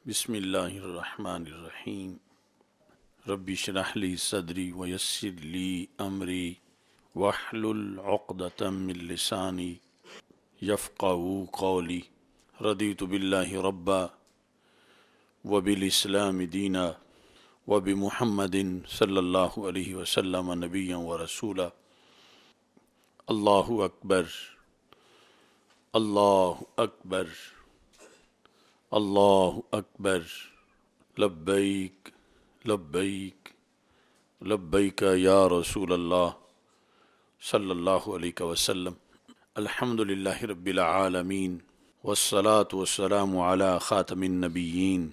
بسم اللہ الرحمن الرحیم رب اشرح لی صدری ویسر لی امری واحلل عقدۃ من لسانی یفقہوا قولی رضیت باللہ ربا وبالاسلام دینا وبمحمد صلی اللہ علیہ وسلم نبیا ورسولا اللہ اکبر اللہ اکبر اللہ اکبر لبیک لبیک لبیک یا رسول اللہ صلی اللہ علیہ وسلم الحمد للہ رب العالمین والصلاة والسلام علی خاتم النبیین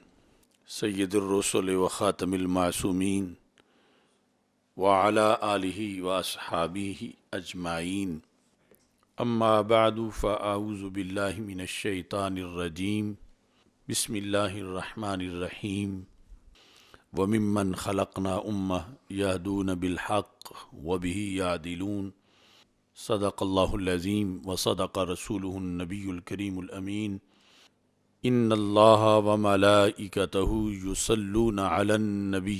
سید الرسل وخاتم المعصومین وعلی آلہ واصحابہ اجمعین اما بعد فاعوذ باللہ من الشیطان الرجیم بسم اللہ الرحمن الرحیم وممن خلقنا امہ یہدون بالحق وبہ یعدلون صدق اللہ العظیم وصدق رسولہ النبی الکریم الامین ان اللہ وملائکتہ یصلون علی النبی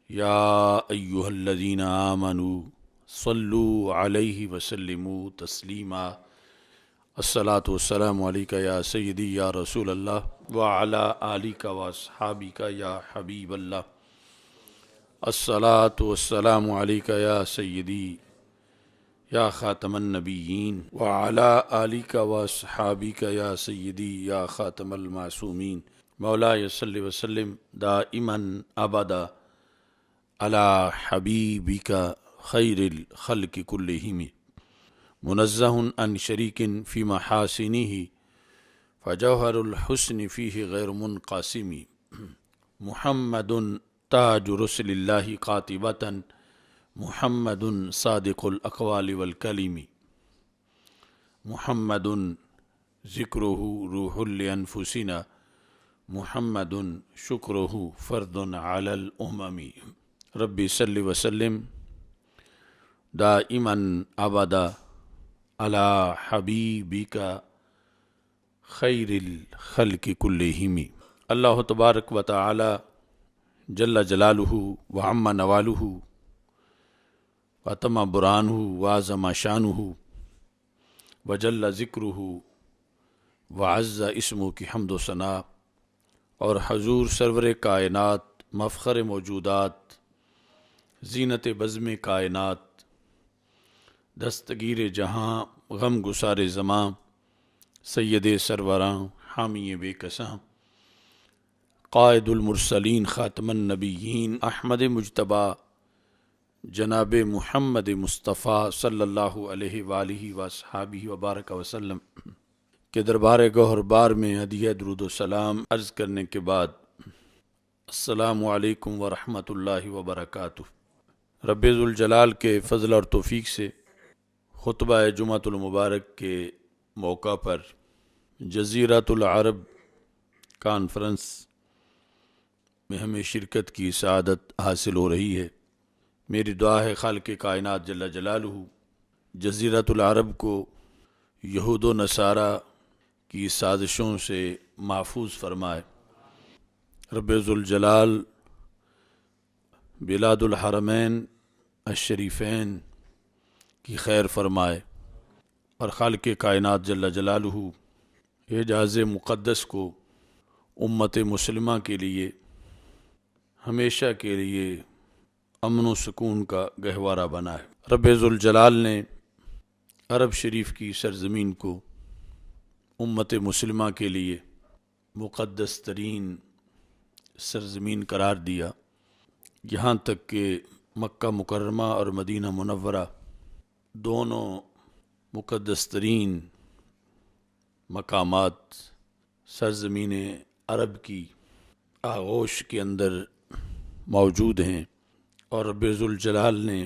یا ایہا الذین آمنوا صلوا علیہ وسلموا تسلیما الصلاۃ والسلام علیکہ یا سیدی یا رسول اللہ وعلی آلک واصحابک یا حبیب اللہ الصلاۃ والسلام علیکہ یا سیدی یا خاتم النبیین وعلی آلک واصحابک یا سیدی یا خاتم المعصومین مولاي صلی وسلم دائما ابدا علی حبیبک خیر الخلق کلہم منزہ عن شریک فی محاسنہ فجوہر الحسن فیہ غیر منقاسم محمد تاج رسل اللہ قاطبۃ محمد صادق الاقوال والکلم محمد ذکرہ روح لانفسنا محمد شکرہ فرد علی الامم ربی صلی وسلم دائما ابدا علی حبیبک خیر الخلق کلہم اللہ تبارک و تعالی جل جلالہ وعم نوالہ وتم برہانہ وعظم شانہ وجل ذکرہ وعز اسمہ کی حمد و ثنا اور حضور سرور کائنات مفخر موجودات زینت بزم کائنات دستگیر جہاں غم گسار زماں سید سروراں حامی بے کساں قائد المرسلین خاتم النبیین احمد مجتبی جناب محمد مصطفیٰ صلی اللہ علیہ وآلہ وصحابہ وبارک وسلم کے دربار گوہر بار میں ہدیہ درود و سلام عرض کرنے کے بعد السلام علیکم ورحمۃ اللہ وبرکاتہ۔ رب ذوالجلال کے فضل اور توفیق سے خطبہ جمعۃ المبارک کے موقع پر جزیرۃ العرب کانفرنس میں ہمیں شرکت کی سعادت حاصل ہو رہی ہے۔ میری دعا ہے خالق کائنات جل جلالہ جزیرۃ العرب کو یہود و نصارہ کی سازشوں سے محفوظ فرمائے۔ رب ذوالجلال بلاد الحرمین الشریفین کی خیر فرمائے اور خالق کائنات جل جلالہ حجاز مقدس کو امت مسلمہ کے لیے ہمیشہ کے لیے امن و سکون کا گہوارہ بنائے۔ رب ذوالجلال نے عرب شریف کی سرزمین کو امت مسلمہ کے لیے مقدس ترین سرزمین قرار دیا، یہاں تک کہ مکہ مکرمہ اور مدینہ منورہ دونوں مقدس ترین مقامات سرزمین عرب کی آغوش کے اندر موجود ہیں، اور رب ذوالجلال نے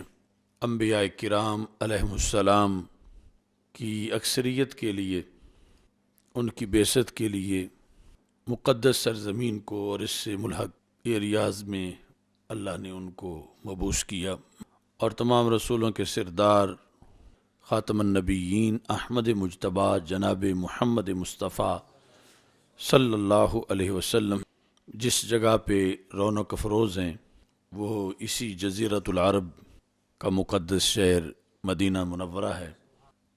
انبیاء کرام علیہم السلام کی اکثریت کے لیے ان کی بعثت کے لیے مقدس سرزمین کو اور اس سے ملحق ایریاز میں اللہ نے ان کو مبعوث کیا، اور تمام رسولوں کے سردار خاتم النبیین احمد مجتبی جناب محمد مصطفیٰ صلی اللہ علیہ وسلم جس جگہ پہ رونق افروز ہیں وہ اسی جزیرۃ العرب کا مقدس شہر مدینہ منورہ ہے۔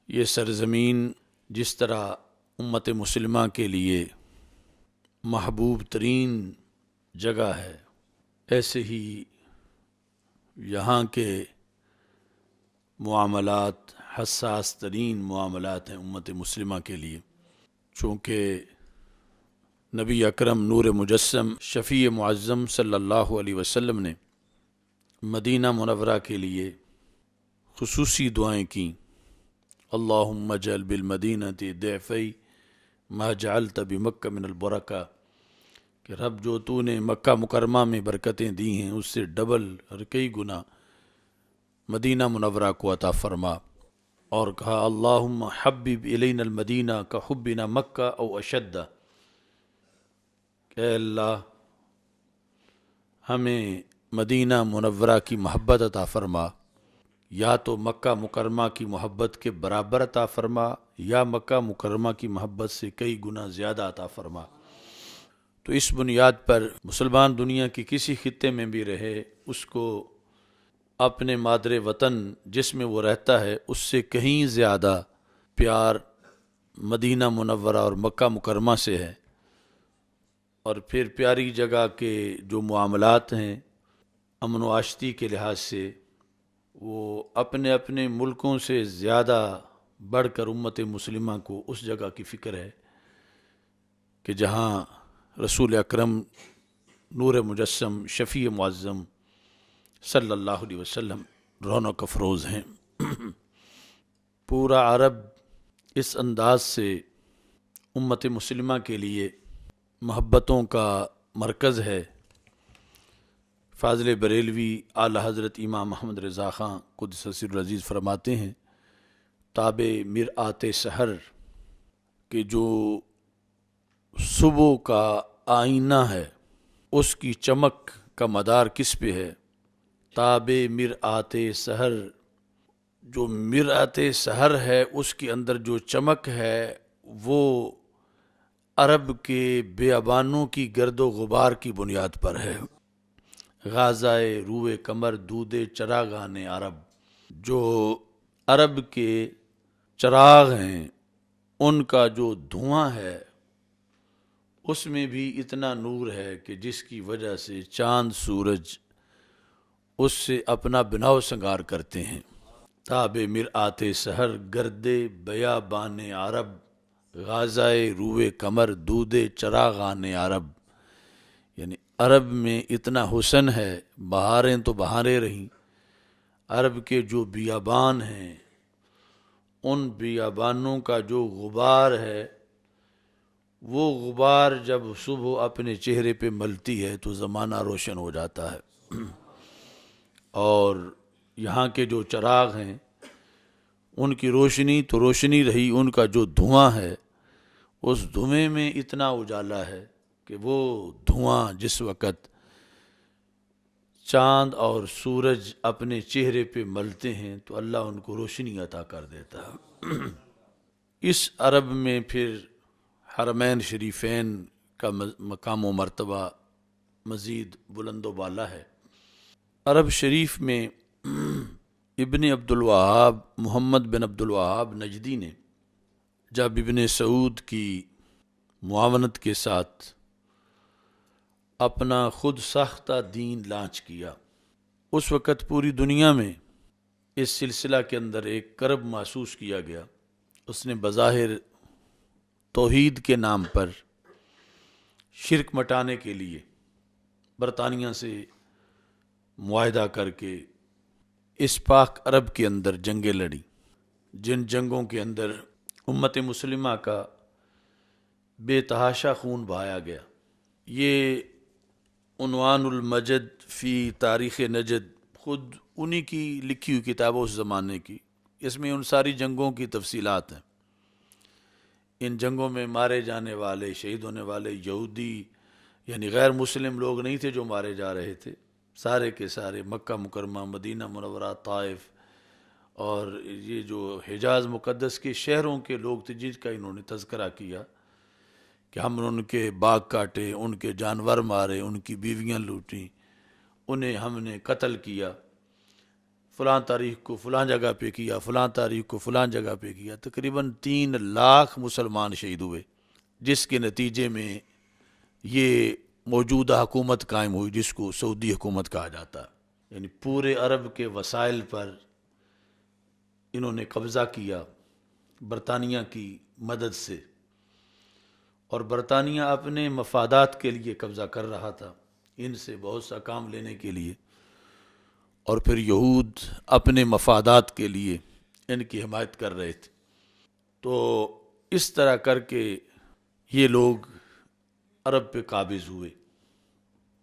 یہ سرزمین جس طرح امت مسلمہ کے لیے محبوب ترین جگہ ہے، ایسے ہی یہاں کے معاملات حساس ترین معاملات ہیں امت مسلمہ کے لیے، چونکہ نبی اکرم نور مجسم شفیع معظم صلی اللہ علیہ وسلم نے مدینہ منورہ کے لیے خصوصی دعائیں کیں۔ اللہم اجعل بالمدینۃ ضعفی ما جعلت بمکہ من البرکہ، کہ رب جو تو نے مکہ مکرمہ میں برکتیں دی ہیں اس سے ڈبل اور کئی گنا مدینہ منورہ کو عطا فرما۔ اور کہا اللہم حبب الینا المدینہ کا حبنا مکہ او اشد، کہ اے اللہ ہمیں مدینہ منورہ کی محبت عطا فرما، یا تو مکہ مکرمہ کی محبت کے برابر عطا فرما یا مکہ مکرمہ کی محبت سے کئی گنا زیادہ عطا فرما۔ تو اس بنیاد پر مسلمان دنیا کی کسی خطے میں بھی رہے، اس کو اپنے مادر وطن جس میں وہ رہتا ہے اس سے کہیں زیادہ پیار مدینہ منورہ اور مکہ مکرمہ سے ہے۔ اور پھر پیاری جگہ کے جو معاملات ہیں امن و آشتی کے لحاظ سے، وہ اپنے اپنے ملکوں سے زیادہ بڑھ کر امت مسلمہ کو اس جگہ کی فکر ہے کہ جہاں رسول اکرم نور مجسم شفیع معظم صلی اللہ علیہ وسلم رونق افروز ہیں۔ پورا عرب اس انداز سے امت مسلمہ کے لیے محبتوں کا مرکز ہے۔ فاضل بریلوی اعلی حضرت امام محمد رضا خان قدس سر العزیز فرماتے ہیں تاب مرآت سحر، کہ جو صبح کا آئینہ ہے اس کی چمک کا مدار کس پہ ہے؟ تاب مرآت سحر، جو مرآت سحر ہے اس کے اندر جو چمک ہے وہ عرب کے بیابانوں کی گرد و غبار کی بنیاد پر ہے۔ غازائے روئے کمر دودے چراغان عرب، جو عرب کے چراغ ہیں ان کا جو دھواں ہے اس میں بھی اتنا نور ہے کہ جس کی وجہ سے چاند سورج اس سے اپنا بناؤ سنگار کرتے ہیں۔ تاب مرآت سحر گردے بیابان عرب، غازائے روئے کمر دودے چراغان عرب، یعنی عرب میں اتنا حسن ہے، بہاریں تو بہاریں رہیں، عرب کے جو بیابان ہیں ان بیابانوں کا جو غبار ہے وہ غبار جب صبح اپنے چہرے پہ ملتی ہے تو زمانہ روشن ہو جاتا ہے۔ اور یہاں کے جو چراغ ہیں ان کی روشنی تو روشنی رہی، ان کا جو دھواں ہے اس دھوئیں میں اتنا اجالا ہے کہ وہ دھواں جس وقت چاند اور سورج اپنے چہرے پہ ملتے ہیں تو اللہ ان کو روشنی عطا کر دیتا ہے۔ اس عرب میں پھر حرمین شریفین کا مقام و مرتبہ مزید بلند و بالا ہے۔ عرب شریف میں ابن عبد الوہاب محمد بن عبد الوہاب نجدی نے جب ابن سعود کی معاونت کے ساتھ اپنا خود ساختہ دین لانچ کیا، اس وقت پوری دنیا میں اس سلسلہ کے اندر ایک کرب محسوس کیا گیا۔ اس نے بظاہر توحید کے نام پر شرک مٹانے کے لیے برطانیہ سے معاہدہ کر کے اس پاک عرب کے اندر جنگیں لڑی، جن جنگوں کے اندر امت مسلمہ کا بے تحاشا خون بہایا گیا۔ یہ عنوان المجد فی تاریخ نجد خود انہی کی لکھی ہوئی کتاب اس زمانے کی، اس میں ان ساری جنگوں کی تفصیلات ہیں۔ ان جنگوں میں مارے جانے والے شہید ہونے والے یہودی یعنی غیر مسلم لوگ نہیں تھے جو مارے جا رہے تھے، سارے کے سارے مکہ مکرمہ، مدینہ منورہ، طائف اور یہ جو حجاز مقدس کے شہروں کے لوگ تھے جن کا انہوں نے تذکرہ کیا کہ ہم نے ان کے باغ کاٹے، ان کے جانور مارے، ان کی بیویاں لوٹیں، انہیں ہم نے قتل کیا، فلاں تاریخ کو فلاں جگہ پہ کیا، فلاں تاریخ کو فلاں جگہ پہ کیا۔ تقریباً 3 لاکھ مسلمان شہید ہوئے، جس کے نتیجے میں یہ موجودہ حکومت قائم ہوئی جس کو سعودی حکومت کہا جاتا ہے۔ یعنی پورے عرب کے وسائل پر انہوں نے قبضہ کیا برطانیہ کی مدد سے، اور برطانیہ اپنے مفادات کے لیے قبضہ کر رہا تھا، ان سے بہت سا کام لینے کے لیے، اور پھر یہود اپنے مفادات کے لیے ان کی حمایت کر رہے تھے۔ تو اس طرح کر کے یہ لوگ عرب پہ قابض ہوئے،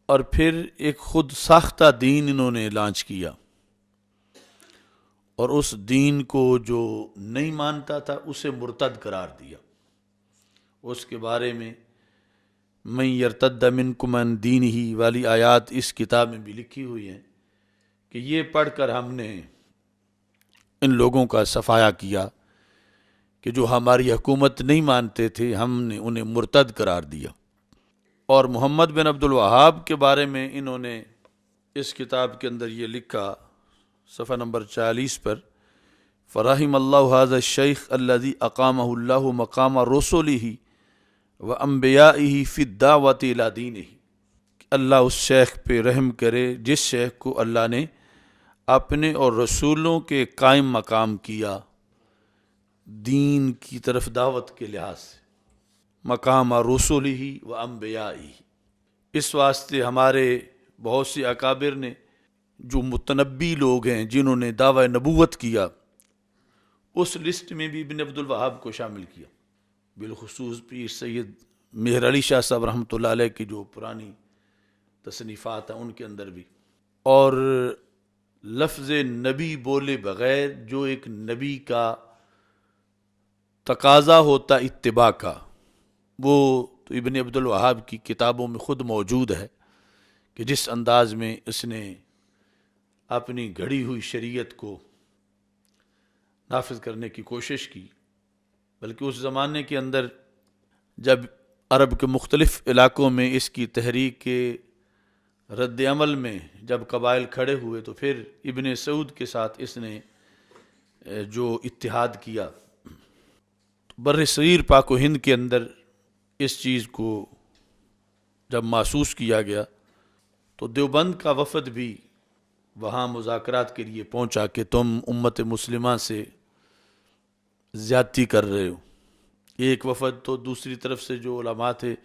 اور پھر ایک خود ساختہ دین انہوں نے لانچ کیا، اور اس دین کو جو نہیں مانتا تھا اسے مرتد قرار دیا۔ اس کے بارے میں من یرتد منکم عن دینہ والی آیات اس کتاب میں بھی لکھی ہوئی ہیں کہ یہ پڑھ کر ہم نے ان لوگوں کا صفایا کیا کہ جو ہماری حکومت نہیں مانتے تھے، ہم نے انہیں مرتد قرار دیا۔ اور محمد بن عبد الوہاب کے بارے میں انہوں نے اس کتاب کے اندر یہ لکھا، صفحہ نمبر 40 پر، فرحم اللہ ھذا الشیخ الذی اقامہ اللہ مقام رسلہ وانبیائہ فی الدعوۃ الی دینہ، اللہ اس شیخ پہ رحم کرے جس شیخ کو اللہ نے اپنے اور رسولوں کے قائم مقام کیا دین کی طرف دعوت کے لحاظ سے، مقام رسلہ و انبیائہ۔ اس واسطے ہمارے بہت سے اکابر نے، جو متنبی لوگ ہیں جنہوں نے دعوی نبوت کیا، اس لسٹ میں بھی ابن عبد الوہاب کو شامل کیا، بالخصوص پیر سید مہر علی شاہ صاحب رحمۃ اللہ علیہ کی جو پرانی تصنیفات ہیں ان کے اندر بھی۔ اور لفظ نبی بولے بغیر جو ایک نبی کا تقاضا ہوتا اتباع کا، وہ تو ابن عبد الوہاب کی کتابوں میں خود موجود ہے کہ جس انداز میں اس نے اپنی گھڑی ہوئی شریعت کو نافذ کرنے کی کوشش کی۔ بلکہ اس زمانے کے اندر جب عرب کے مختلف علاقوں میں اس کی تحریک کے رد عمل میں جب قبائل کھڑے ہوئے، تو پھر ابن سعود کے ساتھ اس نے جو اتحاد کیا، بر صغیر پاک و ہند کے اندر اس چیز کو جب محسوس کیا گیا تو دیوبند کا وفد بھی وہاں مذاکرات کے لیے پہنچا کہ تم امت مسلمہ سے زیادتی کر رہے ہو۔ ایک وفد تو دوسری طرف سے جو علماء تھے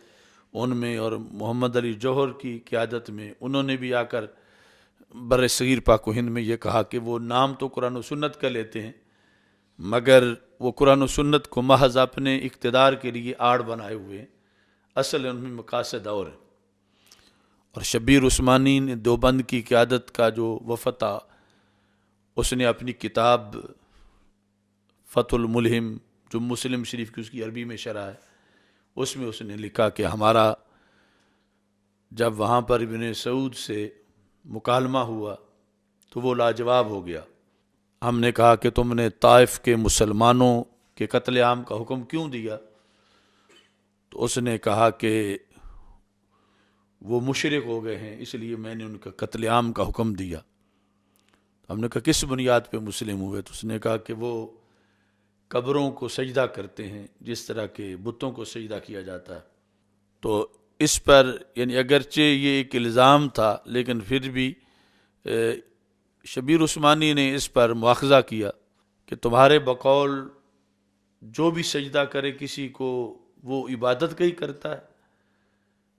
ان میں، اور محمد علی جوہر کی قیادت میں، انہوں نے بھی آ کر بر صغیر پاک و ہند میں یہ کہا کہ وہ نام تو قرآن و سنت کا لیتے ہیں، مگر وہ قرآن و سنت کو محض اپنے اقتدار کے لیے آڑ بنائے ہوئے ہیں، اصل ان میں مقاصد اور ہیں۔ اور شبیر عثمانی نے دیوبند کی قیادت کا جو وفد تھا، اس نے اپنی کتاب فتح الملہم جو مسلم شریف کی اس کی عربی میں شرح ہے، اس میں اس نے لکھا کہ ہمارا جب وہاں پر ابن سعود سے مکالمہ ہوا تو وہ لاجواب ہو گیا۔ ہم نے کہا کہ تم نے طائف کے مسلمانوں کے قتل عام کا حکم کیوں دیا؟ تو اس نے کہا کہ وہ مشرک ہو گئے ہیں، اس لیے میں نے ان کا قتل عام کا حکم دیا۔ ہم نے کہا کس بنیاد پہ مسلم ہوئے؟ تو اس نے کہا کہ وہ قبروں کو سجدہ کرتے ہیں جس طرح کے بتوں کو سجدہ کیا جاتا ہے۔ تو اس پر یعنی اگرچہ یہ ایک الزام تھا، لیکن پھر بھی شبیر عثمانی نے اس پر مواخذہ کیا کہ تمہارے بقول جو بھی سجدہ کرے کسی کو وہ عبادت کا ہی کرتا ہے؟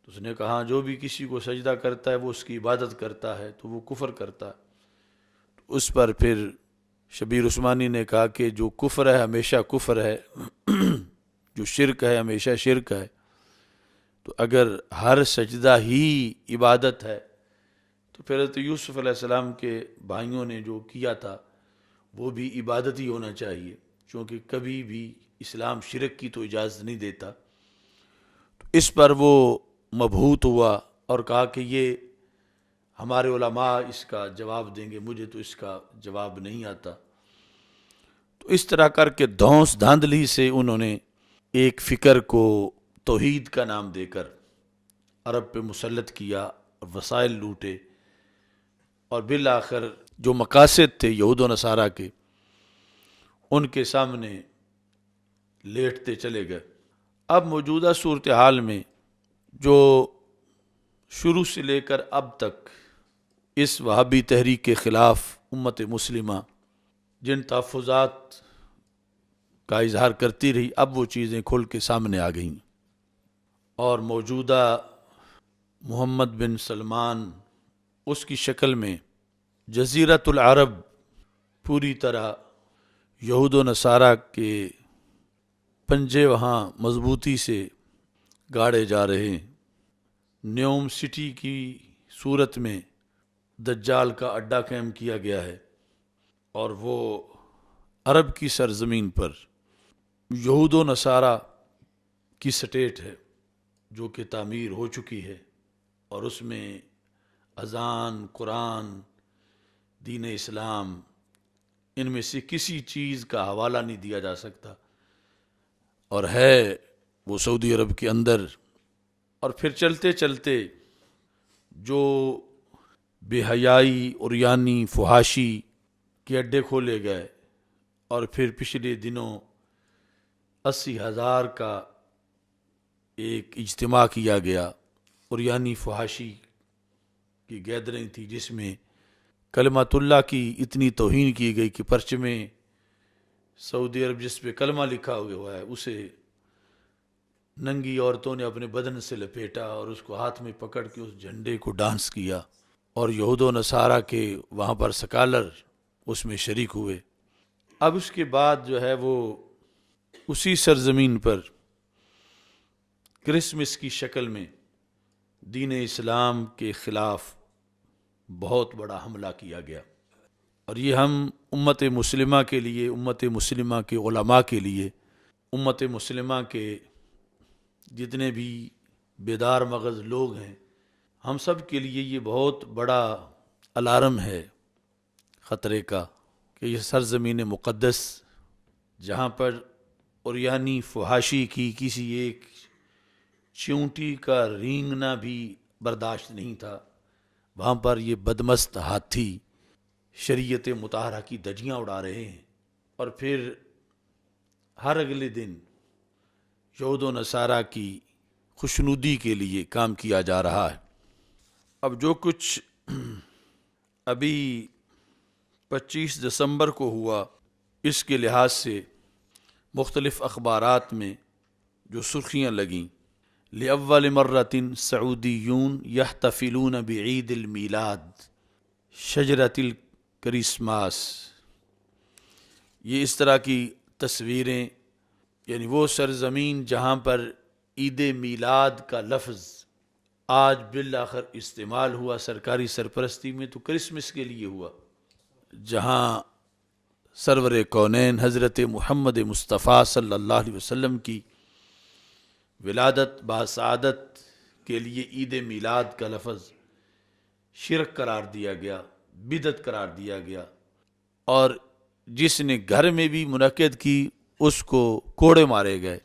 تو اس نے کہا جو بھی کسی کو سجدہ کرتا ہے وہ اس کی عبادت کرتا ہے تو وہ کفر کرتا ہے۔ تو اس پر پھر شبیر عثمانی نے کہا کہ جو کفر ہے ہمیشہ کفر ہے، جو شرک ہے ہمیشہ شرک ہے، تو اگر ہر سجدہ ہی عبادت ہے تو پھر حضرت یوسف علیہ السلام کے بھائیوں نے جو کیا تھا وہ بھی عبادت ہی ہونا چاہیے، چونکہ کبھی بھی اسلام شرک کی تو اجازت نہیں دیتا۔ تو اس پر وہ مبہوت ہوا اور کہا کہ یہ ہمارے علماء اس کا جواب دیں گے، مجھے تو اس کا جواب نہیں آتا۔ تو اس طرح کر کے دھونس دھاندلی سے انہوں نے ایک فکر کو توحید کا نام دے کر عرب پہ مسلط کیا، وسائل لوٹے، اور بالآخر جو مقاصد تھے یہود و نصارہ کے ان کے سامنے لیٹتے چلے گئے۔ اب موجودہ صورتحال میں جو شروع سے لے کر اب تک اس وہابی تحریک کے خلاف امت مسلمہ جن تحفظات کا اظہار کرتی رہی، اب وہ چیزیں کھل کے سامنے آ گئیں، اور موجودہ محمد بن سلمان اس کی شکل میں جزیرۃ العرب پوری طرح یہود و نصارہ کے پنجے وہاں مضبوطی سے گاڑے جا رہے ہیں۔ نیوم سٹی کی صورت میں دجال کا اڈا قائم کیا گیا ہے، اور وہ عرب کی سرزمین پر یہود و نصارہ کی سٹیٹ ہے جو کہ تعمیر ہو چکی ہے، اور اس میں اذان، قرآن، دین اسلام، ان میں سے کسی چیز کا حوالہ نہیں دیا جا سکتا، اور ہے وہ سعودی عرب کے اندر۔ اور پھر چلتے چلتے جو بے حیائی، عریانی، فحاشی کے اڈے کھولے گئے، اور پھر پچھلے دنوں 80,000 کا ایک اجتماع کیا گیا، عریانی فحاشی کی گیدرنگ تھی جس میں کلمۃ اللہ کی اتنی توہین کی گئی کہ پرچم سعودی عرب جس پہ کلمہ لکھا ہوا ہے اسے ننگی عورتوں نے اپنے بدن سے لپیٹا، اور اس کو ہاتھ میں پکڑ کے اس جھنڈے کو ڈانس کیا، اور یہود و نصارہ کے وہاں پر سکالر اس میں شریک ہوئے۔ اب اس کے بعد جو ہے وہ اسی سرزمین پر کرسمس کی شکل میں دین اسلام کے خلاف بہت بڑا حملہ کیا گیا، اور یہ ہم امت مسلمہ کے لیے، امت مسلمہ کے علماء کے لیے، امت مسلمہ کے جتنے بھی بیدار مغز لوگ ہیں، ہم سب کے لیے یہ بہت بڑا الارم ہے خطرے کا، کہ یہ سرزمین مقدس جہاں پر عریانی فحاشی کی کسی ایک چیونٹی کا رینگنا بھی برداشت نہیں تھا، وہاں پر یہ بدمست ہاتھی شریعت مطہرہ کی دھجیاں اڑا رہے ہیں، اور پھر ہر اگلے دن یہود و نصارہ کی خوشنودی کے لیے کام کیا جا رہا ہے۔ اب جو کچھ ابھی 25 دسمبر کو ہوا، اس کے لحاظ سے مختلف اخبارات میں جو سرخیاں لگیں، لأول مرۃ سعودیون یحتفلون بعید المیلاد شجرۃ الکرسماس، یہ اس طرح کی تصویریں، یعنی وہ سرزمین جہاں پر عید میلاد کا لفظ آج بالآخر استعمال ہوا سرکاری سرپرستی میں، تو کرسمس کے لیے ہوا، جہاں سرور کونین حضرت محمد مصطفیٰ صلی اللہ علیہ وسلم کی ولادت باسعادت کے لیے عید میلاد کا لفظ شرک قرار دیا گیا، بدعت قرار دیا گیا، اور جس نے گھر میں بھی منعقد کی اس کو کوڑے مارے گئے،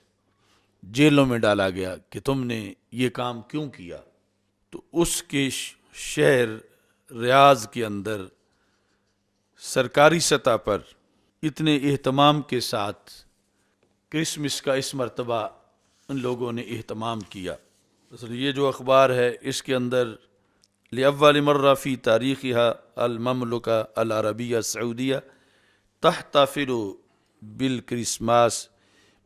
جیلوں میں ڈالا گیا کہ تم نے یہ کام کیوں کیا۔ تو اس کے شہر ریاض کے اندر سرکاری سطح پر اتنے اہتمام کے ساتھ کرسمس کا اس مرتبہ ان لوگوں نے اہتمام کیا۔ یہ جو اخبار ہے اس کے اندر لأول مرہ فی تاریخہا المملکہ العربیہ السعودیہ تحتفل بالکرسماس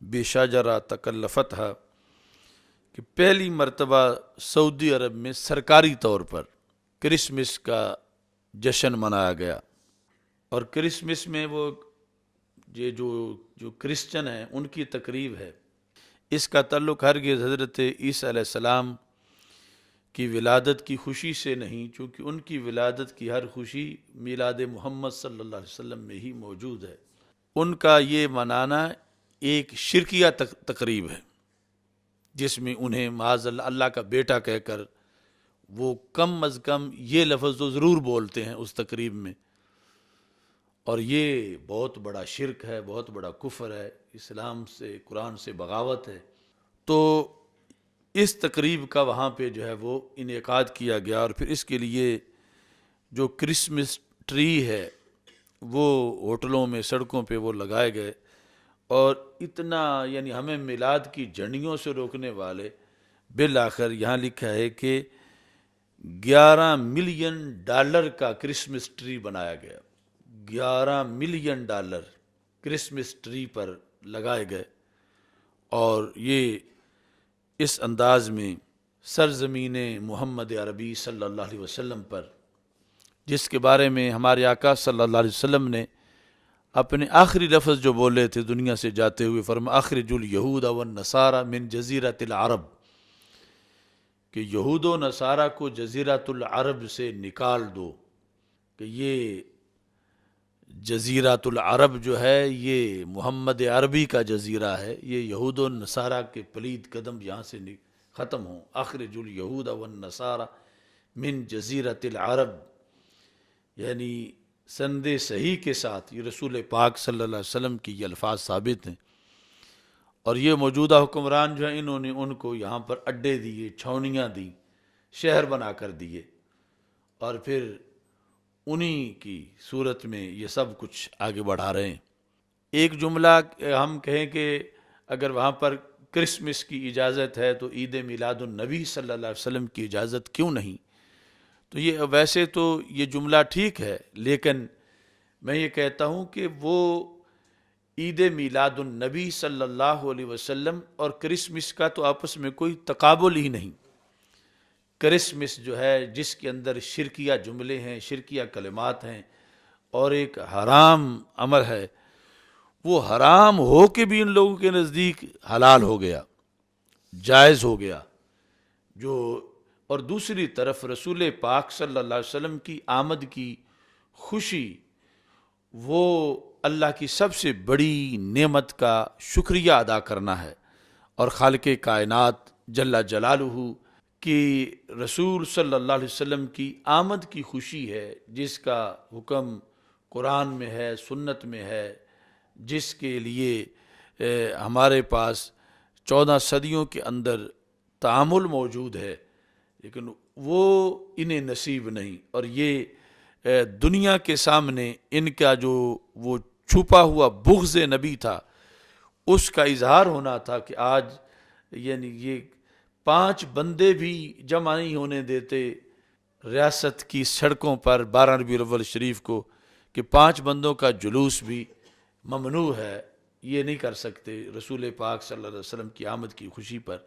بشجرہ تکلفتہا، کہ پہلی مرتبہ سعودی عرب میں سرکاری طور پر کرسمس کا جشن منایا گیا، اور کرسمس میں وہ یہ جو کرسچن ہیں ان کی تقریب ہے، اس کا تعلق ہرگز حضرت عیسیٰ علیہ السلام کی ولادت کی خوشی سے نہیں، چونکہ ان کی ولادت کی ہر خوشی میلاد محمد صلی اللہ علیہ وسلم میں ہی موجود ہے۔ ان کا یہ منانا ایک شرکیہ تقریب ہے، جس میں انہیں معاذ اللہ کا بیٹا کہہ کر وہ کم از کم یہ لفظ تو ضرور بولتے ہیں اس تقریب میں، اور یہ بہت بڑا شرک ہے، بہت بڑا کفر ہے، اسلام سے، قرآن سے بغاوت ہے۔ تو اس تقریب کا وہاں پہ جو ہے وہ انعقاد کیا گیا، اور پھر اس کے لیے جو کرسمس ٹری ہے وہ ہوٹلوں میں سڑکوں پہ وہ لگائے گئے، اور اتنا یعنی ہمیں میلاد کی جھنڈیوں سے روکنے والے، بالآخر یہاں لکھا ہے کہ $11 ملین کا کرسمس ٹری بنایا گیا، $11 ملین کرسمس ٹری پر لگائے گئے، اور یہ اس انداز میں سرزمین محمد عربی صلی اللہ علیہ وسلم پر، جس کے بارے میں ہمارے آقا صلی اللہ علیہ وسلم نے اپنے آخری لفظ جو بولے تھے دنیا سے جاتے ہوئے، فرما اخرج الیہود والنصارى من جزیرۃ العرب، کہ یہود و نصارہ کو جزیرۃ العرب سے نکال دو، کہ یہ جزیرۃ العرب جو ہے یہ محمد عربی کا جزیرہ ہے، یہ یہود و نصارہ کے پلید قدم یہاں سے ختم ہوں، اخرج الیہود والنصارى من جزیرۃ العرب، یعنی سند صحیح کے ساتھ یہ رسول پاک صلی اللہ علیہ وسلم کی یہ الفاظ ثابت ہیں، اور یہ موجودہ حکمران جو ہیں انہوں نے ان کو یہاں پر اڈے دیے، چھاؤنیاں دی، شہر بنا کر دیے، اور پھر انہی کی صورت میں یہ سب کچھ آگے بڑھا رہے ہیں۔ ایک جملہ ہم کہیں کہ اگر وہاں پر کرسمس کی اجازت ہے تو عید میلاد النبی صلی اللہ علیہ وسلم کی اجازت کیوں نہیں؟ تو یہ ویسے تو یہ جملہ ٹھیک ہے، لیکن میں یہ کہتا ہوں کہ وہ عید میلاد النبی صلی اللہ علیہ وسلم اور کرسمس کا تو آپس میں کوئی تقابل ہی نہیں۔ کرسمس جو ہے جس کے اندر شرکیہ جملے ہیں، شرکیہ کلمات ہیں، اور ایک حرام عمل ہے، وہ حرام ہو کے بھی ان لوگوں کے نزدیک حلال ہو گیا، جائز ہو گیا، جو اور دوسری طرف رسول پاک صلی اللہ علیہ وسلم کی آمد کی خوشی، وہ اللہ کی سب سے بڑی نعمت کا شکریہ ادا کرنا ہے، اور خالق کائنات جل جلالہ کی رسول صلی اللہ علیہ وسلم کی آمد کی خوشی ہے، جس کا حکم قرآن میں ہے، سنت میں ہے، جس کے لیے ہمارے پاس 14 صدیوں کے اندر تعامل موجود ہے، لیکن وہ انہیں نصیب نہیں، اور یہ دنیا کے سامنے ان کا جو وہ چھپا ہوا بغض نبی تھا اس کا اظہار ہونا تھا، کہ آج یعنی یہ 5 بندے بھی جمع نہیں ہونے دیتے ریاست کی سڑکوں پر 12 ربیع الاول شریف کو، کہ 5 بندوں کا جلوس بھی ممنوع ہے، یہ نہیں کر سکتے رسول پاک صلی اللہ علیہ وسلم کی آمد کی خوشی پر،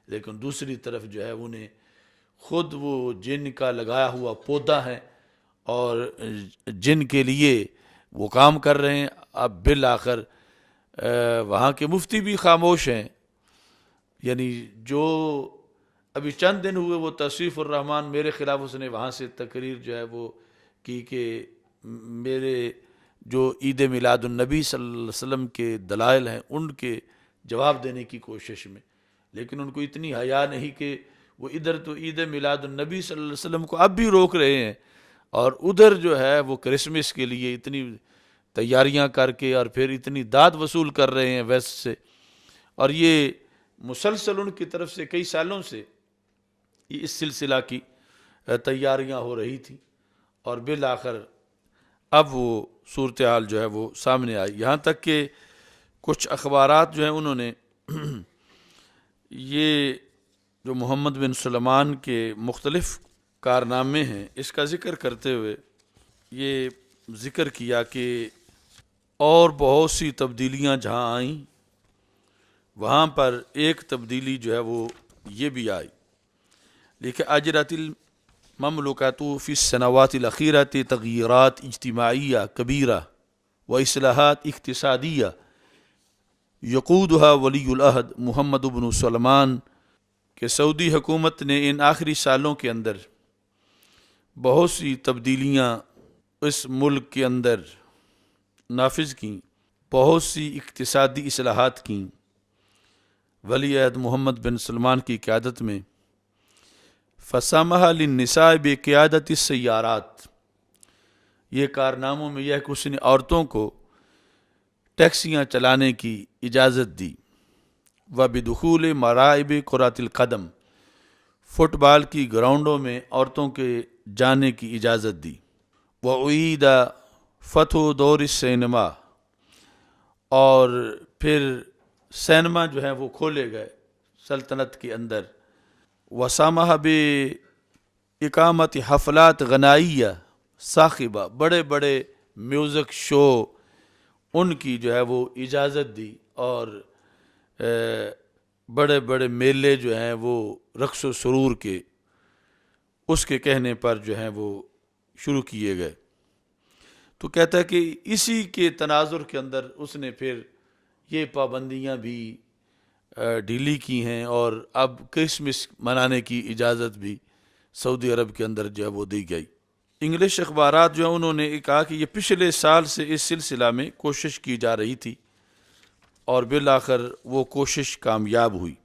لیکن دوسری طرف جو ہے انہیں خود وہ جن کا لگایا ہوا پودا ہے، اور جن کے لیے وہ کام کر رہے ہیں۔ اب بالآخر وہاں کے مفتی بھی خاموش ہیں، یعنی جو ابھی چند دن ہوئے وہ توصیف الرحمان میرے خلاف اس نے وہاں سے تقریر جو ہے وہ کی، کہ میرے جو عید میلاد النبی صلی اللہ علیہ وسلم کے دلائل ہیں ان کے جواب دینے کی کوشش میں، لیکن ان کو اتنی حیا نہیں کہ وہ ادھر تو عید میلاد النبی صلی اللہ علیہ وسلم کو اب بھی روک رہے ہیں، اور ادھر جو ہے وہ کرسمس کے لیے اتنی تیاریاں کر کے اور پھر اتنی داد وصول کر رہے ہیں ویسٹ سے، اور یہ مسلسل ان کی طرف سے کئی سالوں سے اس سلسلہ کی تیاریاں ہو رہی تھیں، اور بالآخر اب وہ صورتحال جو ہے وہ سامنے آئی، یہاں تک کہ کچھ اخبارات جو ہیں انہوں نے یہ جو محمد بن سلمان کے مختلف کارنامے ہیں اس کا ذکر کرتے ہوئے یہ ذکر کیا کہ اور بہت سی تبدیلیاں جہاں آئیں وہاں پر ایک تبدیلی جو ہے وہ یہ بھی آئی، لیکن اجرت المملکۃ فی السنوات الاخیرۃ تغییرات اجتماعیہ کبیرہ و اصلاحات اقتصادیہ یقودها ولی العہد محمد بن سلمان، کہ سعودی حکومت نے ان آخری سالوں کے اندر بہت سی تبدیلیاں اس ملک کے اندر نافذ کیں، بہت سی اقتصادی اصلاحات کیں ولی عہد محمد بن سلمان کی قیادت میں۔ فسمح للنساء بقیادت السیارات، یہ کارناموں میں یہ کہ اس نے عورتوں کو ٹیکسیاں چلانے کی اجازت دی، و بدخول مراعب کرات القدم، فٹ بال کی گراؤنڈوں میں عورتوں کے جانے کی اجازت دی۔ وعید فتح دور السینما، اور پھر سینما جو ہیں وہ کھولے گئے سلطنت کے اندر۔ وسامح باقامت حفلات غنائیہ صاخبہ، بڑے بڑے میوزک شو ان کی جو ہے وہ اجازت دی، اور بڑے بڑے میلے جو ہیں وہ رقص و سرور کے اس کے کہنے پر جو ہیں وہ شروع کیے گئے۔ تو کہتا ہے کہ اسی کے تناظر کے اندر اس نے پھر یہ پابندیاں بھی ڈھیلی کی ہیں، اور اب کرسمس منانے کی اجازت بھی سعودی عرب کے اندر جو ہے وہ دی گئی۔ انگلش اخبارات جو ہیں انہوں نے کہا کہ یہ پچھلے سال سے اس سلسلہ میں کوشش کی جا رہی تھی، اور بالآخر وہ کوشش کامیاب ہوئی،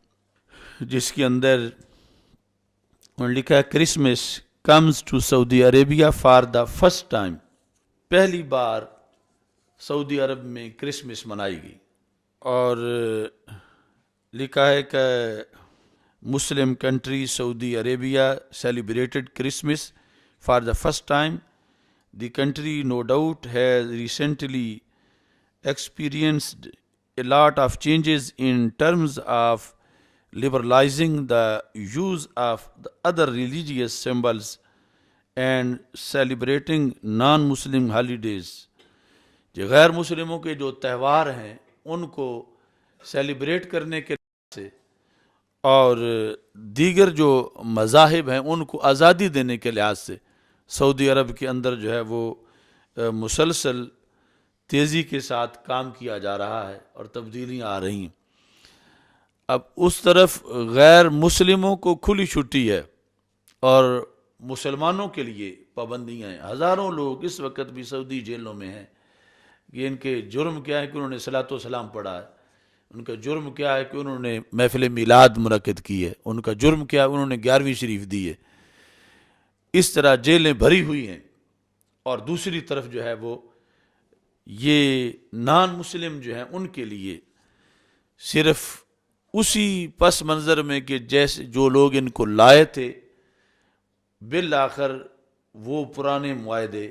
جس کے اندر انہوں نے لکھا ہے Christmas comes to Saudi Arabia for the first time, پہلی بار سعودی عرب میں کرسمس منائی گئی۔ اور لکھا ہے کہ مسلم country Saudi Arabia celebrated Christmas for the first time, the country no doubt has recently experienced a lot of changes in terms of liberalizing the use of the other religious symbols and celebrating non-Muslim holidays۔ جو غیر مسلموں کے جو تہوار ہیں ان کو celebrate کرنے کے لحاظ سے، اور دیگر جو مذاہب ہیں ان کو آزادی دینے کے لحاظ سے سعودی عرب کے اندر جو ہے وہ مسلسل تیزی کے ساتھ کام کیا جا رہا ہے اور تبدیلیاں آ رہی ہیں۔ اب اس طرف غیر مسلموں کو کھلی چھٹی ہے اور مسلمانوں کے لیے پابندیاں ہیں۔ ہزاروں لوگ اس وقت بھی سعودی جیلوں میں ہیں کہ ان کے جرم کیا ہے کہ انہوں نے صلاۃ و سلام پڑھا ہے، ان کا جرم کیا ہے کہ انہوں نے محفل میلاد منعقد کی ہے، ان کا جرم کیا ہے انہوں نے 11ویں شریف دی ہے۔ اس طرح جیلیں بھری ہوئی ہیں، اور دوسری طرف جو ہے وہ یہ نان مسلم جو ہیں ان کے لیے صرف اسی پس منظر میں کہ جیسے جو لوگ ان کو لائے تھے بالآخر وہ پرانے معاہدے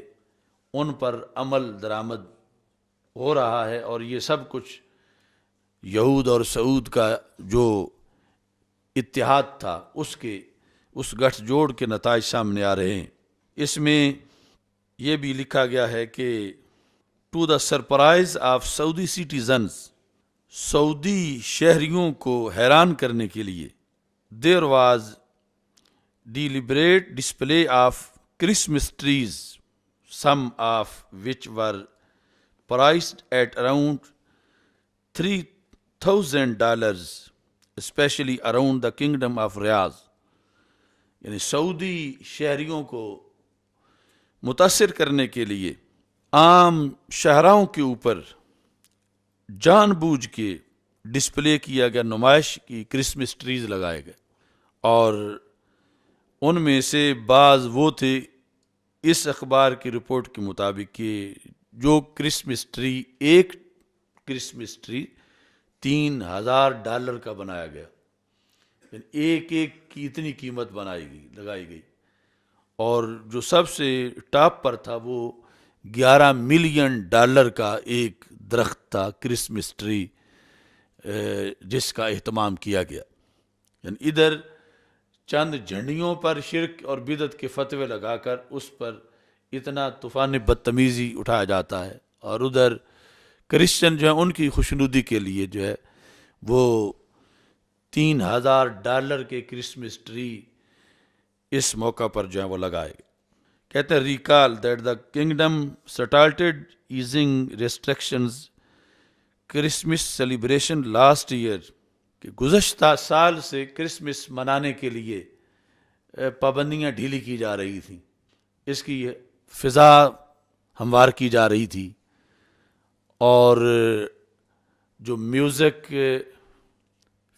ان پر عمل درآمد ہو رہا ہے، اور یہ سب کچھ یہود اور سعود کا جو اتحاد تھا اس گٹھ جوڑ کے نتائج سامنے آ رہے ہیں۔ اس میں یہ بھی لکھا گیا ہے کہ to the surprise of Saudi citizens, Saudi شہریوں کو حیران کرنے کے لیے there was deliberate display of Christmas trees, some of which were priced at around $3,000 especially around the kingdom of Riyadh۔ یعنی سعودی شہریوں کو متاثر کرنے کے لیے عام شہراؤں کے اوپر جان بوجھ کے ڈسپلے کیا گیا، نمائش کی کرسمس ٹریز لگائے گئے، اور ان میں سے بعض وہ تھے اس اخبار کی رپورٹ کے مطابق کہ جو کرسمس ٹری، ایک کرسمس ٹری $3,000 کا بنایا گیا، یعنی ایک کی اتنی قیمت لگائی گئی، اور جو سب سے ٹاپ پر تھا وہ $11 ملین کا ایک درخت تھا کرسمس ٹری جس کا اہتمام کیا گیا۔ یعنی ادھر چند جھنڈیوں پر شرک اور بدعت کے فتوے لگا کر اس پر اتنا طوفان بدتمیزی اٹھایا جاتا ہے، اور ادھر کرسچن جو ہیں ان کی خوشنودی کے لیے جو ہے وہ $3,000 کے کرسمس ٹری اس موقع پر جو ہے وہ لگائے گئے۔ کہتے ہیں recall that the kingdom started easing restrictions Christmas celebration last year, کہ گزشتہ سال سے کرسمس منانے کے لیے پابندیاں ڈھیلی کی جا رہی تھیں، اس کی فضا ہموار کی جا رہی تھی، اور جو میوزک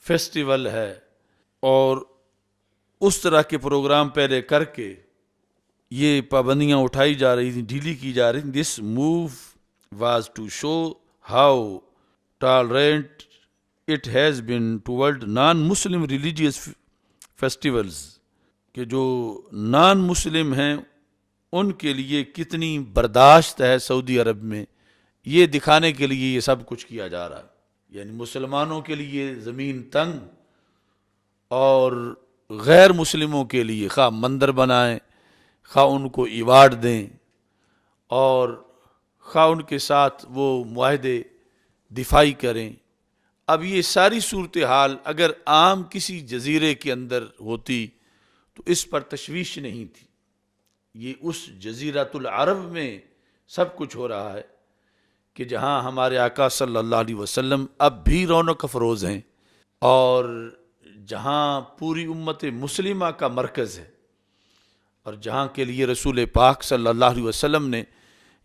فیسٹیول ہے اور اس طرح کے پروگرام پہلے کر کے یہ پابندیاں اٹھائی جا رہی تھیں، ڈھیلی کی جا رہی تھیں۔ This move was to show how tolerant it has been toward non-Muslim religious festivals کہ جو نان مسلم ہیں ان کے لیے کتنی برداشت ہے سعودی عرب میں، یہ دکھانے کے لیے یہ سب کچھ کیا جا رہا ہے۔ یعنی مسلمانوں کے لیے زمین تنگ اور غیر مسلموں کے لیے خواہ مندر بنائیں، خواہ ان کو ایوارڈ دیں اور خواہ ان کے ساتھ وہ معاہدے دفاعی کریں۔ اب یہ ساری صورتحال اگر عام کسی جزیرے کے اندر ہوتی تو اس پر تشویش نہیں تھی، یہ اس جزیرۃ العرب میں سب کچھ ہو رہا ہے کہ جہاں ہمارے آقا صلی اللہ علیہ وسلم اب بھی رونق افروز ہیں اور جہاں پوری امت مسلمہ کا مرکز ہے، اور جہاں کے لیے رسول پاک صلی اللہ علیہ وسلم نے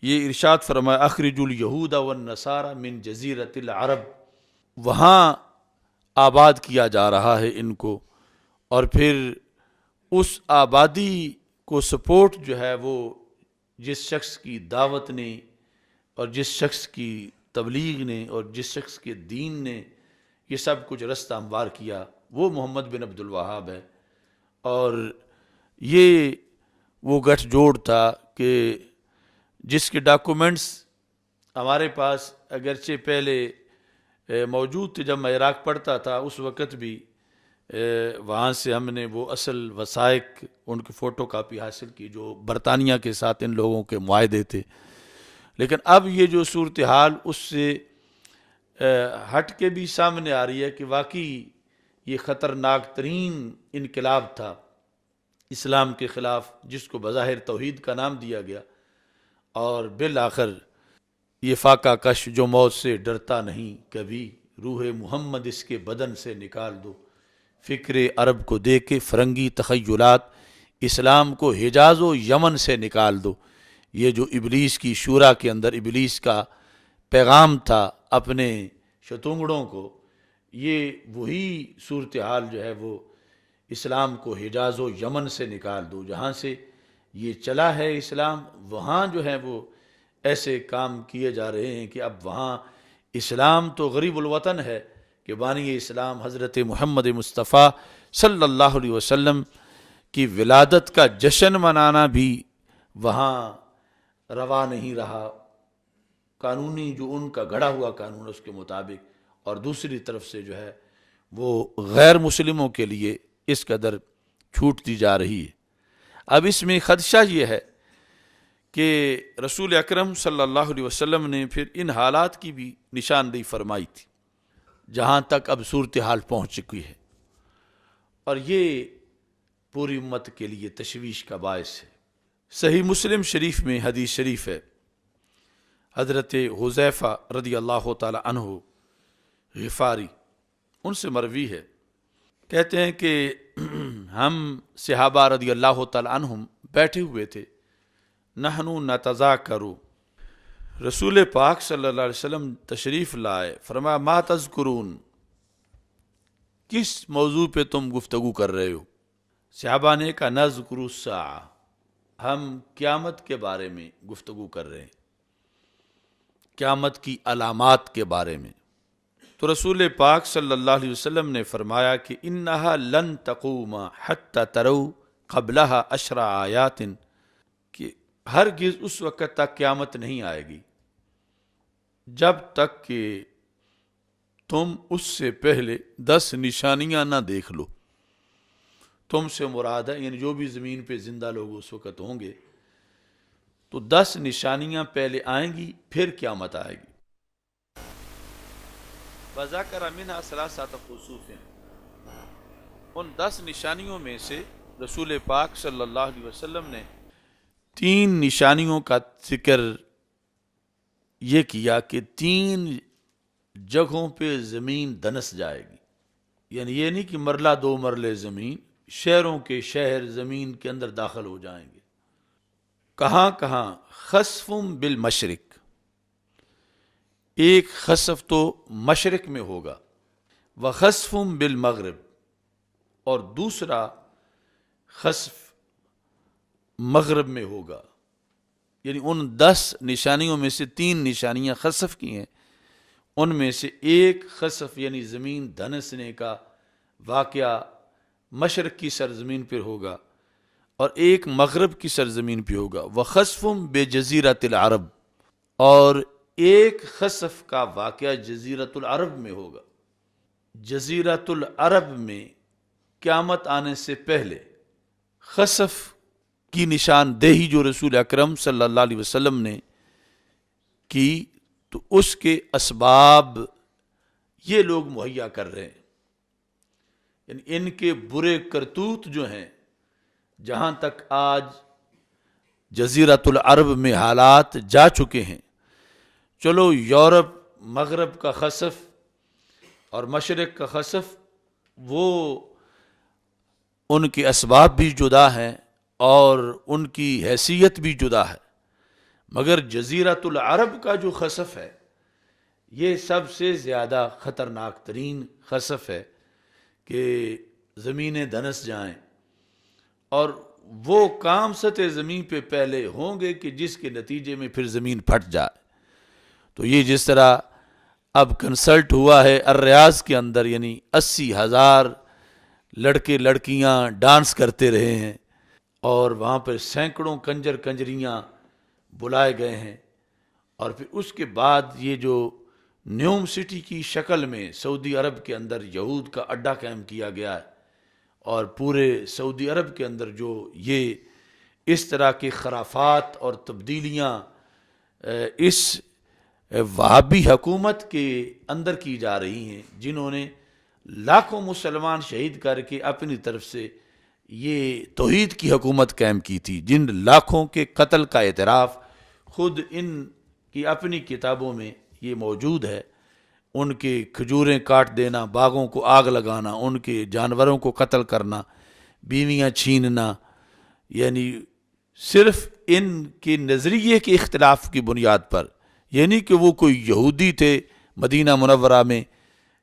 یہ ارشاد فرمایا اخرجوا الیہود والنصارى من جزیرۃ العرب، وہاں آباد کیا جا رہا ہے ان کو، اور پھر اس آبادی کو سپورٹ جو ہے وہ جس شخص کی دعوت نے اور جس شخص کی تبلیغ نے اور جس شخص کے دین نے یہ سب کچھ رستہ ہموار کیا وہ محمد بن عبد الوہاب ہے۔ اور یہ وہ گٹھ جوڑ تھا کہ جس کے ڈاکومنٹس ہمارے پاس اگرچہ پہلے موجود تھے، جب میں عراق پڑھتا تھا اس وقت بھی وہاں سے ہم نے وہ اصل وثائق ان کی فوٹو کاپی حاصل کی جو برطانیہ کے ساتھ ان لوگوں کے معاہدے تھے، لیکن اب یہ جو صورتحال اس سے ہٹ کے بھی سامنے آ رہی ہے کہ واقعی یہ خطرناک ترین انقلاب تھا اسلام کے خلاف، جس کو بظاہر توحید کا نام دیا گیا، اور بالآخر یہ فاقہ کش جو موت سے ڈرتا نہیں کبھی، روح محمد اس کے بدن سے نکال دو، فکر عرب کو دے کے فرنگی تخیلات، اسلام کو حجاز و یمن سے نکال دو، یہ جو ابلیس کی شورا کے اندر ابلیس کا پیغام تھا اپنے شتونگڑوں کو، یہ وہی صورتحال جو ہے وہ اسلام کو حجاز و یمن سے نکال دو، جہاں سے یہ چلا ہے اسلام وہاں جو ہے وہ ایسے کام کیے جا رہے ہیں کہ اب وہاں اسلام تو غریب الوطن ہے کہ بانی اسلام حضرت محمد مصطفیٰ صلی اللہ علیہ وسلم کی ولادت کا جشن منانا بھی وہاں روا نہیں رہا، قانونی جو ان کا گھڑا ہوا قانون اس کے مطابق، اور دوسری طرف سے جو ہے وہ غیر مسلموں کے لیے اس قدر چھوٹ دی جا رہی ہے۔ اب اس میں خدشہ یہ ہے کہ رسول اکرم صلی اللہ علیہ وسلم نے پھر ان حالات کی بھی نشاندہی فرمائی تھی جہاں تک اب صورتحال پہنچ چکی ہے، اور یہ پوری امت کے لیے تشویش کا باعث ہے۔ صحیح مسلم شریف میں حدیث شریف ہے، حضرت حذیفہ رضی اللہ تعالی عنہ غفاری ان سے مروی ہے، کہتے ہیں کہ ہم صحابہ رضی اللہ تعالی عنہم بیٹھے ہوئے تھے، نحن نتذاکر، رسول پاک صلی اللہ علیہ وسلم تشریف لائے، فرمایا ما تذکرون، کس موضوع پہ تم گفتگو کر رہے ہو؟ صحابہ نے کہا نذکر الساعہ، ہم قیامت کے بارے میں گفتگو کر رہے ہیں، قیامت کی علامات کے بارے میں۔ تو رسول پاک صلی اللہ علیہ وسلم نے فرمایا کہ انہا لن تقوم حتی تروا قبلہا 10 آیات، کہ ہرگز اس وقت تک قیامت نہیں آئے گی جب تک کہ تم اس سے پہلے 10 نشانیاں نہ دیکھ لو۔ تم سے مراد ہے یعنی جو بھی زمین پہ زندہ لوگ اس وقت ہوں گے تو 10 نشانیاں پہلے آئیں گی، پھر قیامت آئے گی۔ وَذَكَرَ مِنْهَا 3 خُسُوفٍ، ان 10 نشانیوں میں سے رسول پاک صلی اللہ علیہ وسلم نے 3 نشانیوں کا ذکر یہ کیا کہ 3 جگہوں پہ زمین دنس جائے گی، یعنی یہ نہیں کہ مرلہ 2 مرلے زمین، شہروں کے شہر زمین کے اندر داخل ہو جائیں گے۔ کہاں کہاں؟ خسف بالمشرق، ایک خسف تو مشرق میں ہوگا، وخسف بالمغرب، اور دوسرا خسف مغرب میں ہوگا۔ یعنی ان 10 نشانیوں میں سے 3 نشانیاں خسف کی ہیں، ان میں سے ایک خسف یعنی زمین دھنسنے کا واقعہ مشرق کی سرزمین پر ہوگا اور ایک مغرب کی سرزمین پہ ہوگا. وَخَسْفٌ بِجَزِيرَةِ الْعَرَبِ، اور ایک خسف کا واقعہ جزیرۃ العرب میں ہوگا. جزیرۃ العرب میں قیامت آنے سے پہلے خسف کی نشاندہی جو رسول اکرم صلی اللہ علیہ وسلم نے کی تو اس کے اسباب یہ لوگ مہیا کر رہے ہیں. یعنی ان کے برے کرتوت جو ہیں، جہاں تک آج جزیرۃ العرب میں حالات جا چکے ہیں. چلو یورپ مغرب کا خسف اور مشرق کا خسف وہ ان کے اسباب بھی جدا ہیں اور ان کی حیثیت بھی جدا ہے، مگر جزیرۃ العرب کا جو خسف ہے یہ سب سے زیادہ خطرناک ترین خسف ہے کہ زمینیں دھنس جائیں. اور وہ کام سطح زمین پہ پہلے ہوں گے کہ جس کے نتیجے میں پھر زمین پھٹ جائے. تو یہ جس طرح اب کنسلٹ ہوا ہے الریاض کے اندر، یعنی 80,000 لڑکے لڑکیاں ڈانس کرتے رہے ہیں اور وہاں پر سینکڑوں کنجر کنجریاں بلائے گئے ہیں. اور پھر اس کے بعد یہ جو نیوم سٹی کی شکل میں سعودی عرب کے اندر یہود کا اڈا قائم کیا گیا ہے، اور پورے سعودی عرب کے اندر جو یہ اس طرح کے خرافات اور تبدیلیاں اس وہابی حکومت کے اندر کی جا رہی ہیں، جنہوں نے لاکھوں مسلمان شہید کر کے اپنی طرف سے یہ توحید کی حکومت قائم کی تھی، جن لاکھوں کے قتل کا اعتراف خود ان کی اپنی کتابوں میں یہ موجود ہے. ان کے کھجوریں کاٹ دینا، باغوں کو آگ لگانا، ان کے جانوروں کو قتل کرنا، بیویاں چھیننا، یعنی صرف ان کے نظریے کے اختلاف کی بنیاد پر، یعنی کہ وہ کوئی یہودی تھے مدینہ منورہ میں،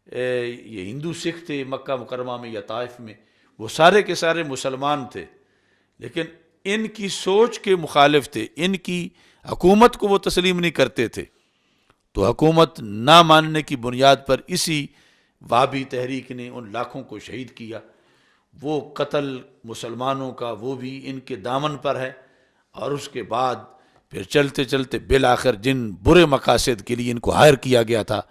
یہ ہندو سکھ تھے مکہ مکرمہ میں یا طائف میں، وہ سارے کے سارے مسلمان تھے، لیکن ان کی سوچ کے مخالف تھے، ان کی حکومت کو وہ تسلیم نہیں کرتے تھے. تو حکومت نہ ماننے کی بنیاد پر اسی وہابی تحریک نے ان لاکھوں کو شہید کیا. وہ قتل مسلمانوں کا وہ بھی ان کے دامن پر ہے. اور اس کے بعد پھر چلتے چلتے بالآخر جن برے مقاصد کے لیے ان کو ہائر کیا گیا تھا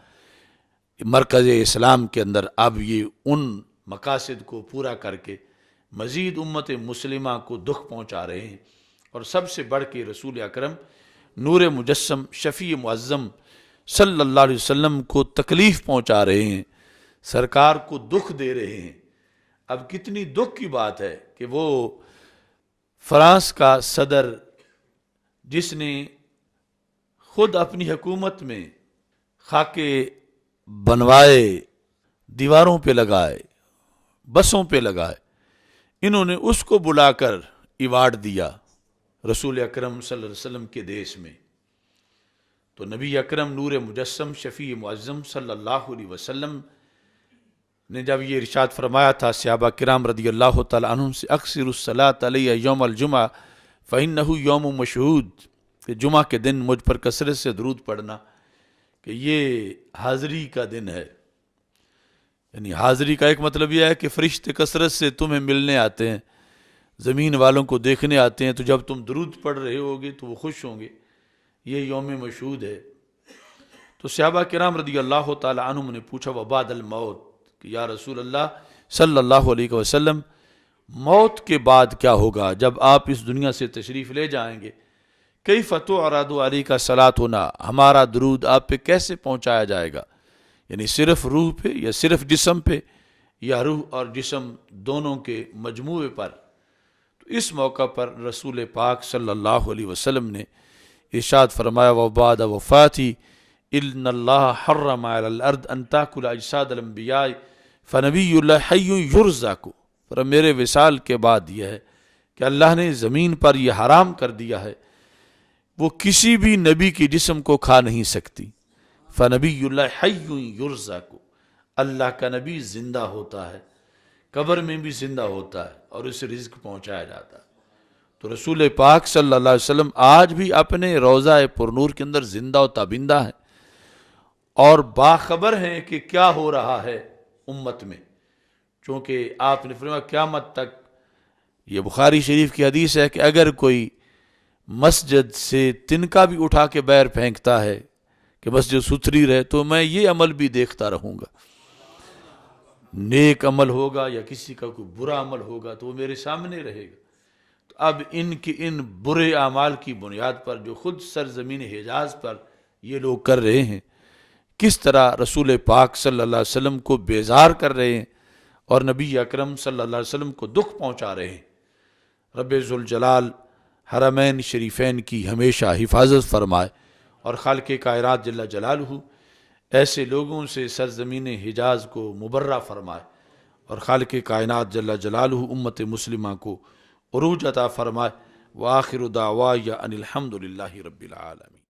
مرکز اسلام کے اندر، اب یہ ان مقاصد کو پورا کر کے مزید امت مسلمہ کو دکھ پہنچا رہے ہیں. اور سب سے بڑھ کے رسول اکرم نور مجسم شفیع معظم صلی اللہ علیہ وسلم کو تکلیف پہنچا رہے ہیں، سرکار کو دکھ دے رہے ہیں. اب کتنی دکھ کی بات ہے کہ وہ فرانس کا صدر، جس نے خود اپنی حکومت میں خاکے بنوائے، دیواروں پہ لگائے، بسوں پہ لگائے، انہوں نے اس کو بلا کر ایوارڈ دیا رسول اکرم صلی اللہ علیہ وسلم کے دیش میں. تو نبی اکرم نور مجسم شفیع معظم صلی اللہ علیہ وسلم نے جب یہ ارشاد فرمایا تھا صحابہ کرام رضی اللہ تعالی عنہم سے، اکثر الصلاۃ علیہ یوم الجمعہ فإنہ یوم مشہود، کہ جمعہ کے دن مجھ پر کثرت سے درود پڑھنا کہ یہ حاضری کا دن ہے. یعنی حاضری کا ایک مطلب یہ ہے کہ فرشتے کثرت سے تمہیں ملنے آتے ہیں، زمین والوں کو دیکھنے آتے ہیں، تو جب تم درود پڑھ رہے ہوگے تو وہ خوش ہوں گے. یہ یوم مشہود ہے. تو صحابہ کرام رضی اللہ تعالی عنہم نے پوچھا وبعد الموت، کہ یا رسول اللہ صلی اللہ علیہ وسلم موت کے بعد کیا ہوگا جب آپ اس دنیا سے تشریف لے جائیں گے؟ کیف تعرض علیک صلاتنا، ہمارا درود آپ پہ کیسے پہنچایا جائے گا؟ یعنی صرف روح پہ یا صرف جسم پہ یا روح اور جسم دونوں کے مجموعے پر؟ تو اس موقع پر رسول پاک صلی اللہ علیہ وسلم نے ارشاد فرمایا وبعد وفاتی ان اللہ حرم علی الارض ان تاکل اجساد الانبیاء فنبی اللہ حی یرزق. پر میرے وصال کے بعد یہ ہے کہ اللہ نے زمین پر یہ حرام کر دیا ہے، وہ کسی بھی نبی کی جسم کو کھا نہیں سکتی. فنبی اللہ حی یرزق، اللہ کا نبی زندہ ہوتا ہے، قبر میں بھی زندہ ہوتا ہے اور اسے رزق پہنچایا جاتا ہے. تو رسول پاک صلی اللہ علیہ وسلم آج بھی اپنے روضہ پرنور کے اندر زندہ و تابندہ ہے. اور باخبر ہیں کہ کیا ہو رہا ہے امت میں، چونکہ آپ نے فرمایا قیامت تک، یہ بخاری شریف کی حدیث ہے کہ اگر کوئی مسجد سے تنکا بھی اٹھا کے باہر پھینکتا ہے کہ مسجد ستھری رہے، تو میں یہ عمل بھی دیکھتا رہوں گا، نیک عمل ہوگا یا کسی کا کوئی برا عمل ہوگا تو وہ میرے سامنے رہے گا۔ تو اب ان برے اعمال کی بنیاد پر جو خود سرزمین حجاز پر یہ لوگ کر رہے ہیں، کس طرح رسول پاک صلی اللہ علیہ وسلم کو بیزار کر رہے ہیں اور نبی اکرم صلی اللہ علیہ وسلم کو دکھ پہنچا رہے ہیں۔ رب ذوالجلال حرمین شریفین کی ہمیشہ حفاظت فرمائے اور خالق کائنات جل جلالہ ایسے لوگوں سے سرزمین حجاز کو مبرہ فرمائے اور خالق کائنات جل جلالہ امت مسلمہ کو عروج عطا فرمائے۔ وآخر دعوایا ان الحمد للہ رب العالمین۔